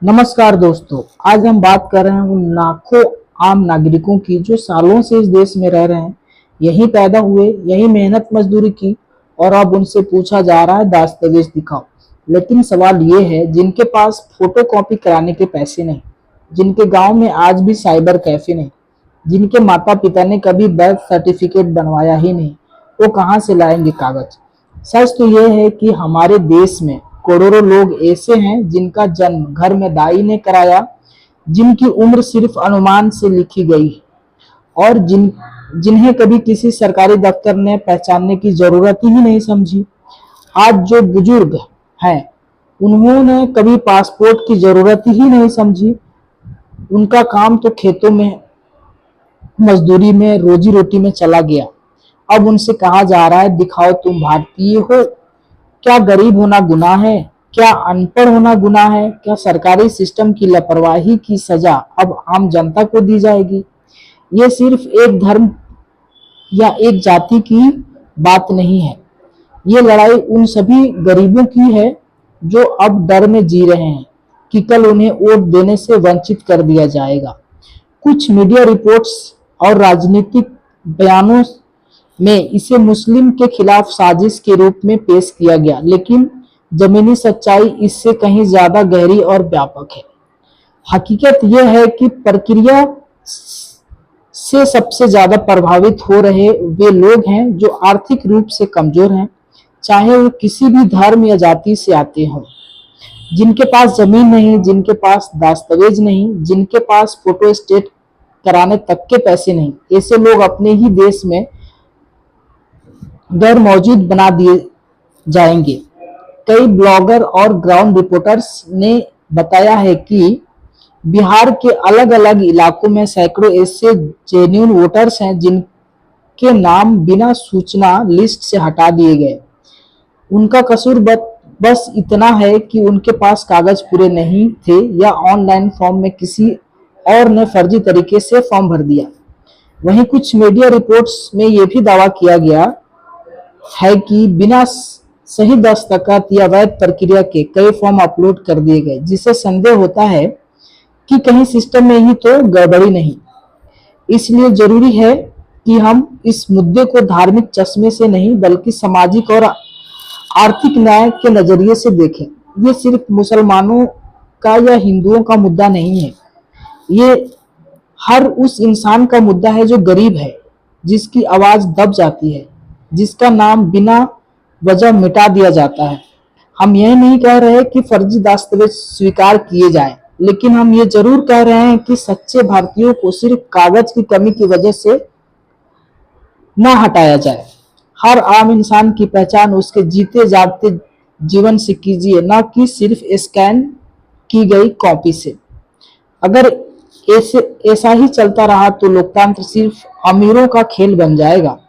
नमस्कार दोस्तों, आज हम बात कर रहे हैं उन लाखों आम नागरिकों की जो सालों से इस देश में रह रहे हैं, यहीं पैदा हुए, यहीं मेहनत मजदूरी की और अब उनसे पूछा जा रहा है दस्तावेज दिखाओ। लेकिन सवाल ये है, जिनके पास फोटो कॉपी कराने के पैसे नहीं, जिनके गांव में आज भी साइबर कैफे नहीं, जिनके माता पिता ने कभी बर्थ सर्टिफिकेट बनवाया ही नहीं, वो कहाँ से लाएंगे कागज। सच तो यह है कि हमारे देश में करोड़ों लोग ऐसे हैं जिनका जन्म घर में दाई ने कराया, जिनकी उम्र सिर्फ अनुमान से लिखी गई और जिन्हें कभी किसी सरकारी दफ्तर ने पहचानने की जरूरत ही नहीं समझी। आज जो बुजुर्ग हैं, उन्होंने कभी पासपोर्ट की जरूरत ही नहीं समझी। उनका काम तो खेतों में मजदूरी में रोजी रोटी में चला गया। अब उनसे कहा जा रहा है दिखाओ तुम भारतीय हो। क्या गरीब होना गुनाह है? क्या अनपढ़ होना गुनाह है? क्या सरकारी सिस्टम की लापरवाही की सजा अब आम जनता को दी जाएगी? ये सिर्फ एक धर्म या एक जाति की बात नहीं है। ये लड़ाई उन सभी गरीबों की है जो अब डर में जी रहे हैं कि कल उन्हें वोट देने से वंचित कर दिया जाएगा। कुछ मीडिया रिपोर्ट्स और राजनीतिक बयानों में इसे मुस्लिम के खिलाफ साजिश के रूप में पेश किया गया, लेकिन जमीनी सच्चाई इससे कहीं ज्यादा गहरी और व्यापक है। हकीकत यह है कि प्रक्रिया से सबसे ज्यादा प्रभावित हो रहे वे लोग हैं जो आर्थिक रूप से कमजोर हैं, चाहे वो किसी भी धर्म या जाति से आते हों। जिनके पास जमीन नहीं, जिनके पास दस्तावेज नहीं, जिनके पास फोटो स्टेट कराने तक के पैसे नहीं, ऐसे लोग अपने ही देश में गैर मौजूद बना दिए जाएंगे। कई ब्लॉगर और ग्राउंड रिपोर्टर्स ने बताया है कि बिहार के अलग अलग इलाकों में सैकड़ों ऐसे जेन्युइन वोटर्स हैं जिनके नाम बिना सूचना लिस्ट से हटा दिए गए। उनका कसूर बस इतना है कि उनके पास कागज पूरे नहीं थे या ऑनलाइन फॉर्म में किसी और ने फर्जी तरीके से फॉर्म भर दिया। वहीं कुछ मीडिया रिपोर्ट्स में यह भी दावा किया गया है कि बिना सही दस्तखत या वैध प्रक्रिया के कई फॉर्म अपलोड कर दिए गए, जिससे संदेह होता है कि कहीं सिस्टम में ही तो गड़बड़ी नहीं। इसलिए जरूरी है कि हम इस मुद्दे को धार्मिक चश्मे से नहीं बल्कि सामाजिक और आर्थिक न्याय के नजरिए से देखें। ये सिर्फ मुसलमानों का या हिंदुओं का मुद्दा नहीं है, ये हर उस इंसान का मुद्दा है जो गरीब है, जिसकी आवाज दब जाती है, जिसका नाम बिना वजह मिटा दिया जाता है। हम यह नहीं कह रहे कि फर्जी दस्तावेज स्वीकार किए जाएं, लेकिन हम ये जरूर कह रहे हैं कि सच्चे भारतीयों को सिर्फ कागज की कमी की वजह से न हटाया जाए। हर आम इंसान की पहचान उसके जीते जागते जीवन से कीजिए, न कि सिर्फ स्कैन की गई कॉपी से। अगर ऐसा ही चलता रहा तो लोकतंत्र सिर्फ अमीरों का खेल बन जाएगा।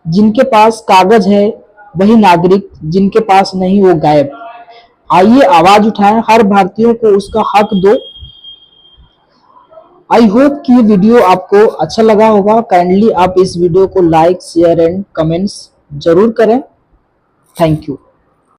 जिनके पास कागज है वही नागरिक, जिनके पास नहीं वो गायब। आइए आवाज उठाएं, हर भारतीयों को उसका हक दो। आई होप कि ये वीडियो आपको अच्छा लगा होगा। काइंडली आप इस वीडियो को लाइक, शेयर एंड कमेंट्स जरूर करें। Thank you.